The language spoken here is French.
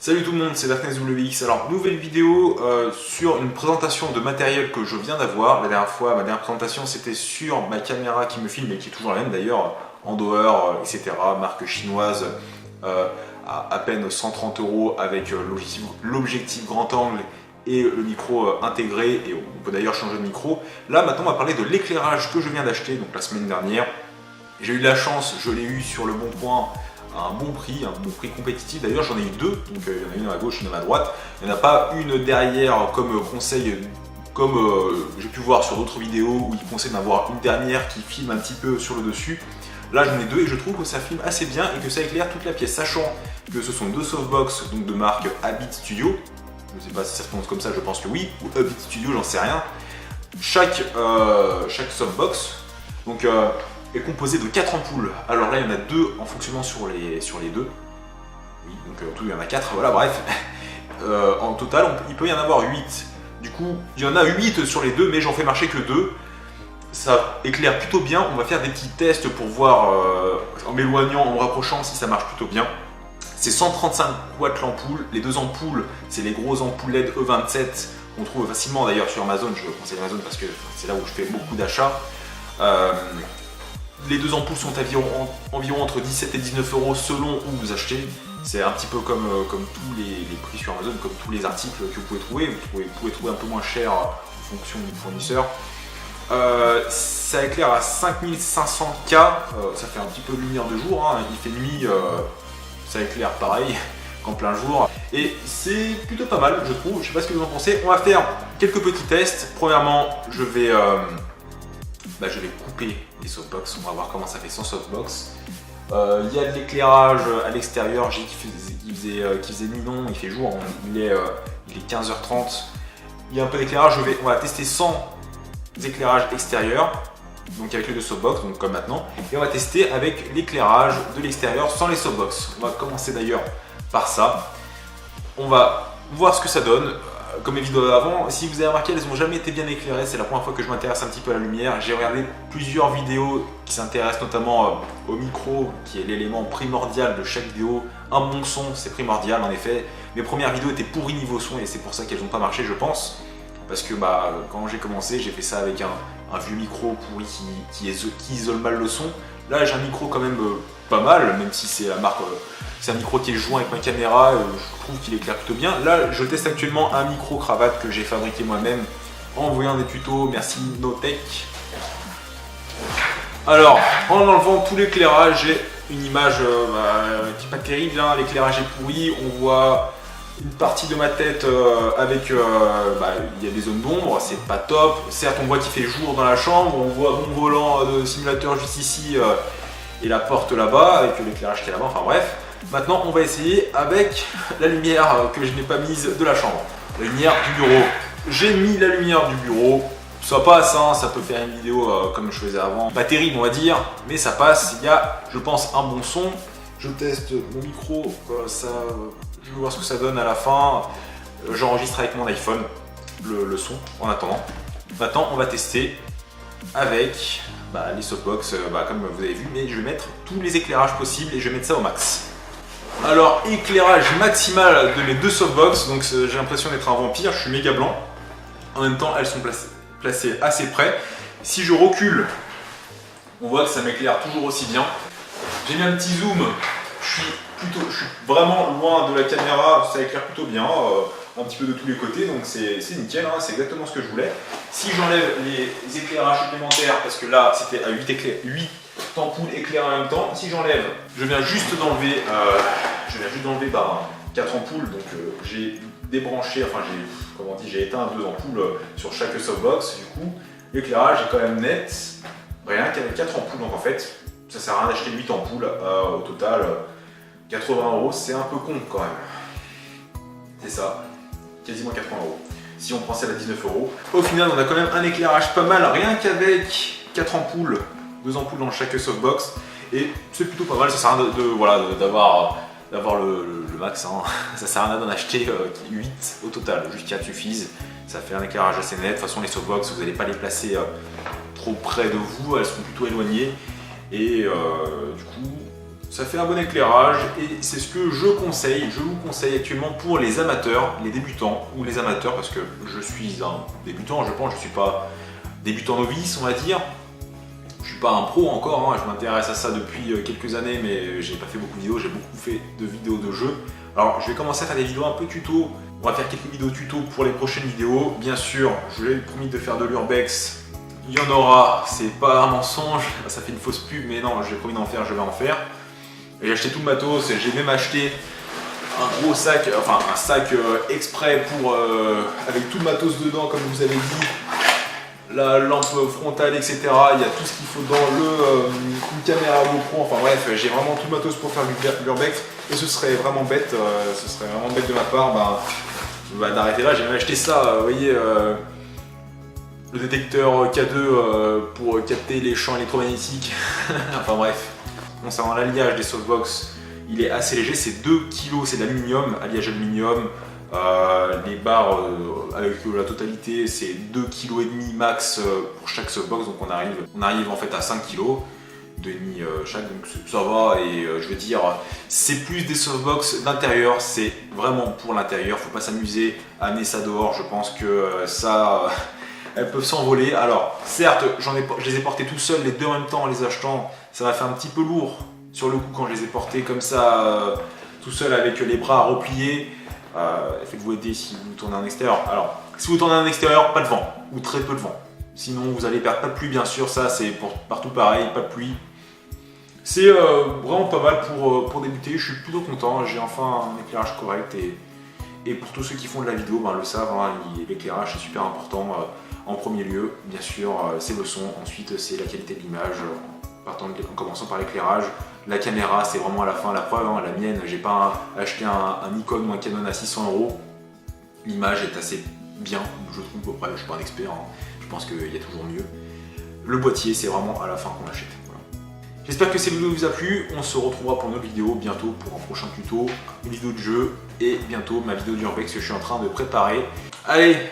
Salut tout le monde, c'est Darkness WX. Alors, nouvelle vidéo sur une présentation de matériel que je viens d'avoir. La dernière fois, ma dernière présentation, c'était sur ma caméra qui me filme et qui est toujours la même d'ailleurs, Andauer, etc. Marque chinoise, à peine 130 € avec l'objectif grand angle et le micro intégré. Et on peut d'ailleurs changer de micro. Là, maintenant, on va parler de l'éclairage que je viens d'acheter, donc la semaine dernière. J'ai eu de la chance, je l'ai eu sur le bon coin. Un bon prix compétitif. D'ailleurs, j'en ai eu deux, donc il y en a une à gauche, une à droite. Il n'y en a pas une derrière comme conseil, comme j'ai pu voir sur d'autres vidéos où ils conseillent d'avoir une dernière qui filme un petit peu sur le dessus. Là, j'en ai deux et je trouve que ça filme assez bien et que ça éclaire toute la pièce, sachant que ce sont deux softbox donc de marque Habit Studio. Je ne sais pas si ça se prononce comme ça, je pense que oui, ou Habit Studio, j'en sais rien. Chaque softbox, donc est composé de 4 ampoules. Alors là, il y en a 2 en fonctionnement sur les deux. Oui, donc en tout, il y en a 4, voilà, bref. En total, il peut y en avoir 8. Du coup, il y en a 8 sur les deux, mais j'en fais marcher que 2. Ça éclaire plutôt bien. On va faire des petits tests pour voir, en m'éloignant, en me rapprochant, si ça marche plutôt bien. C'est 135 watts l'ampoule. Les deux ampoules, c'est les grosses ampoules LED E27 qu'on trouve facilement d'ailleurs sur Amazon. Je conseille Amazon parce que c'est là où je fais beaucoup d'achats. Les deux ampoules sont environ entre 17 et 19 € selon où vous achetez. C'est un petit peu comme tous les prix sur Amazon, comme tous les articles que vous pouvez trouver. Vous pouvez trouver un peu moins cher en fonction du fournisseur. Ça éclaire à 5500K, ça fait un petit peu de lumière de jour, hein. Il fait nuit, ça éclaire pareil qu'en plein jour. Et c'est plutôt pas mal, je trouve. Je sais pas ce que vous en pensez. On va faire quelques petits tests. Premièrement, je vais couper les softbox, on va voir comment ça fait sans softbox. Il y a de l'éclairage à l'extérieur, j'ai dit qu'il faisait nuit, non, il fait jour, il est 15h30. Il y a un peu d'éclairage, on va tester sans éclairage extérieur, donc avec les deux softbox, donc comme maintenant. Et on va tester avec l'éclairage de l'extérieur sans les softbox. On va commencer d'ailleurs par ça. On va voir ce que ça donne. Comme les vidéos d'avant, si vous avez remarqué, elles n'ont jamais été bien éclairées. C'est la première fois que je m'intéresse un petit peu à la lumière. J'ai regardé plusieurs vidéos qui s'intéressent notamment au micro, qui est l'élément primordial de chaque vidéo. Un bon son, c'est primordial en effet. Mes premières vidéos étaient pourries niveau son et c'est pour ça qu'elles n'ont pas marché, je pense. Parce que quand j'ai commencé, j'ai fait ça avec un vieux micro pourri qui isole mal le son. Là, j'ai un micro quand même pas mal, même si c'est la marque... C'est un micro qui est joint avec ma caméra, je trouve qu'il éclaire plutôt bien. Là, je teste actuellement un micro cravate que j'ai fabriqué moi-même en voyant des tutos, merci Notech. Alors, en enlevant tout l'éclairage, j'ai une image qui n'est pas terrible, hein. L'éclairage est pourri, on voit une partie de ma tête avec, il y a des zones d'ombre, c'est pas top. Certes, on voit qu'il fait jour dans la chambre, on voit mon volant de simulateur juste ici et la porte là-bas, avec l'éclairage qui est là-bas, enfin bref. Maintenant, on va essayer avec la lumière que je n'ai pas mise de la chambre, la lumière du bureau. J'ai mis la lumière du bureau, ça passe, hein, ça peut faire une vidéo comme je faisais avant. Pas terrible, on va dire, mais ça passe. Il y a, je pense, un bon son. Je teste mon micro, je vais voir ce que ça donne à la fin. J'enregistre avec mon iPhone le son en attendant. Maintenant, on va tester avec les softbox, comme vous avez vu, mais je vais mettre tous les éclairages possibles et je vais mettre ça au max. Alors, éclairage maximal de mes deux softbox, donc j'ai l'impression d'être un vampire, je suis méga blanc. En même temps, elles sont placées assez près. Si je recule, on voit que ça m'éclaire toujours aussi bien. J'ai mis un petit zoom, je suis vraiment loin de la caméra, ça éclaire plutôt bien, un petit peu de tous les côtés, donc c'est nickel, hein, c'est exactement ce que je voulais. Si j'enlève les éclairages supplémentaires, parce que là c'était à 8 ampoules éclairées en même temps, si j'enlève, je viens juste d'enlever 4 ampoules, donc j'ai débranché, enfin j'ai éteint 2 ampoules sur chaque softbox, du coup l'éclairage est quand même net, rien qu'avec 4 ampoules, donc en fait ça sert à rien d'acheter 8 ampoules, au total 80 €, c'est un peu con quand même, c'est ça, quasiment 80 €. Si on prend celle à 19 €, au final on a quand même un éclairage pas mal, rien qu'avec 4 ampoules, 2 ampoules dans chaque softbox, et c'est plutôt pas mal. Ça sert à rien d'avoir le max, hein. Ça sert à rien d'en acheter 8 au total, juste 4 suffisent, ça fait un éclairage assez net. De toute façon les softbox, vous n'allez pas les placer trop près de vous, elles sont plutôt éloignées, et du coup Ça fait un bon éclairage et c'est ce que je vous conseille actuellement pour les amateurs, les débutants ou les amateurs parce que je suis un débutant, je pense, je ne suis pas débutant novice, on va dire. Je suis pas un pro encore, hein. Je m'intéresse à ça depuis quelques années mais j'ai pas fait beaucoup de vidéos, j'ai beaucoup fait de vidéos de jeux. Alors je vais commencer à faire des vidéos un peu tuto, on va faire quelques vidéos tuto pour les prochaines vidéos. Bien sûr, je vous ai promis de faire de l'urbex, il y en aura, c'est pas un mensonge, ça fait une fausse pub mais non, j'ai promis d'en faire, je vais en faire. Et j'ai acheté tout le matos, j'ai même acheté un gros sac, enfin un sac exprès pour avec tout le matos dedans comme vous avez dit. La lampe frontale, etc. Il y a tout ce qu'il faut dans une caméra GoPro. Enfin bref, j'ai vraiment tout le matos pour faire l'urbex. Et ce serait vraiment bête, de ma part d'arrêter là. J'ai même acheté ça, vous voyez, le détecteur K2 pour capter les champs électromagnétiques. Enfin bref. Concernant l'alliage des softbox, il est assez léger, c'est 2 kg, c'est de l'aluminium, alliage aluminium. Les barres avec la totalité c'est 2,5 kg max pour chaque softbox, donc on arrive en fait à 5 kg, 2,5 chaque, donc ça va. Et je veux dire, c'est plus des softbox d'intérieur, c'est vraiment pour l'intérieur, faut pas s'amuser à amener ça dehors, je pense que ça elles peuvent s'envoler. Alors certes, je les ai portés tout seul les deux en même temps en les achetant, ça m'a fait un petit peu lourd sur le coup quand je les ai portés comme ça tout seul avec les bras repliés. Faites-vous aider si vous tournez en extérieur. Alors, si vous tournez en extérieur, pas de vent, ou très peu de vent. Sinon, vous allez perdre pas de pluie, bien sûr, ça c'est partout pareil, pas de pluie. C'est vraiment pas mal pour débuter, je suis plutôt content, j'ai enfin un éclairage correct et pour tous ceux qui font de la vidéo, le savent, hein, l'éclairage c'est super important. En premier lieu, bien sûr, c'est le son, ensuite c'est la qualité de l'image, en commençant par l'éclairage. La caméra, c'est vraiment à la fin, la preuve, hein, la mienne, j'ai pas acheté un Nikon ou un Canon à 600 €. L'image est assez bien, je trouve, après je suis pas un expert, hein, je pense qu'il y a toujours mieux. Le boîtier, c'est vraiment à la fin qu'on l'achète. Voilà. J'espère que cette vidéo vous a plu, on se retrouvera pour une autre vidéo bientôt, pour un prochain tuto, une vidéo de jeu et bientôt ma vidéo d'urbex que je suis en train de préparer. Allez!